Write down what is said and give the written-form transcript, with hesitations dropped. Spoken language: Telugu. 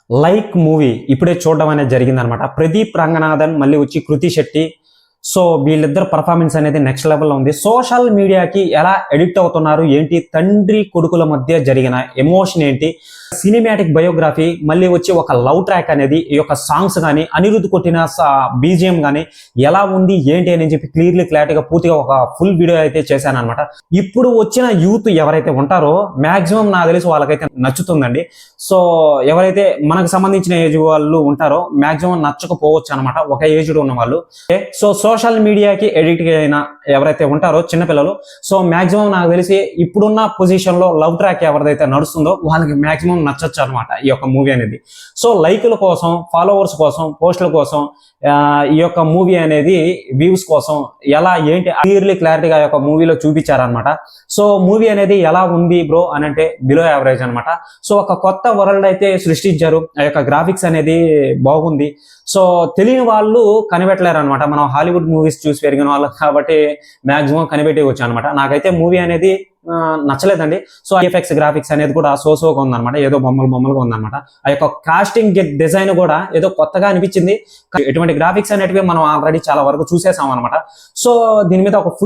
లైక్ మూవీ ఇప్పుడే చూడడం అనేది జరిగిందనమాట. ప్రదీప్ రంగనాథన్ మళ్ళీ వచ్చి కృతి శెట్టి. సో వీళ్ళిద్దరు పర్ఫార్మెన్స్ అనేది నెక్స్ట్ లెవెల్లో ఉంది. సోషల్ మీడియాకి ఎలా ఎడిక్ట్ అవుతున్నారు ఏంటి, తండ్రి కొడుకుల మధ్య జరిగిన ఎమోషన్ ఏంటి, సినిమాటిక్ బయోగ్రఫీ, మళ్ళీ వచ్చి ఒక లవ్ ట్రాక్ అనేది, ఈ యొక్క సాంగ్స్ కానీ అనిరుద్ధ్ కొట్టిన బీజిఎం కానీ ఎలా ఉంది ఏంటి అని చెప్పి క్లారిటీగా పూర్తిగా ఒక ఫుల్ వీడియో అయితే చేశాను అనమాట. ఇప్పుడు వచ్చిన యూత్ ఎవరైతే ఉంటారో మాక్సిమం నాకు తెలిసి వాళ్ళకైతే నచ్చుతుందండి. సో ఎవరైతే మనకు సంబంధించిన ఏజ్ వాళ్ళు ఉంటారో మాక్సిమం నచ్చకపోవచ్చు అనమాట, ఒక ఏజ్డ్ ఉన్న వాళ్ళు. సో సోషల్ మీడియాకి ఎడిక్ట్ అయిన ఎవరైతే ఉంటారో చిన్నపిల్లలు, సో మాక్సిమం నాకు తెలిసి ఇప్పుడున్న పొజిషన్ లో లవ్ ట్రాక్ ఎవరిదైతే నడుస్తుందో వాళ్ళకి మాక్సిమం నచ్చచ్చు అనమాట ఈ యొక్క మూవీ అనేది. సో లైకుల కోసం, ఫాలోవర్స్ కోసం, పోస్టుల కోసం ఈ యొక్క మూవీ అనేది వ్యూస్ కోసం ఎలా ఏంటి క్లారిటీగా ఈ యొక్క మూవీలో చూపించారనమాట. సో మూవీ అనేది ఎలా ఉంది బ్రో అని అంటే బిలో యావరేజ్ అనమాట. సో ఒక కొత్త వరల్డ్ అయితే సృష్టించారు, ఆ యొక్క గ్రాఫిక్స్ అనేది బాగుంది. సో తెలియని వాళ్ళు కనిపెట్టలేరు అనమాట. మనం హాలీవుడ్ మూవీస్ చూసి పెరిగిన వాళ్ళు కాబట్టి మాక్సిమం కనిపెట్టవచ్చు అనమాట. నాకైతే మూవీ అనేది నచ్చలేదండి. సో ఎఫెక్ట్స్ గ్రాఫిక్స్ అనేది కూడా సోసోగా ఉందన్నమాట, ఏదో బొమ్మలుగా ఉందన్నమాట. ఆ యొక్క కాస్టింగ్ డిజైన్ కూడా ఏదో కొత్తగా అనిపించింది. ఎటువంటి గ్రాఫిక్స్ అనేటివి మనం ఆల్రెడీ చాలా వరకు చూసేసాం అనమాట. సో దీని మీద ఒక ఫుల్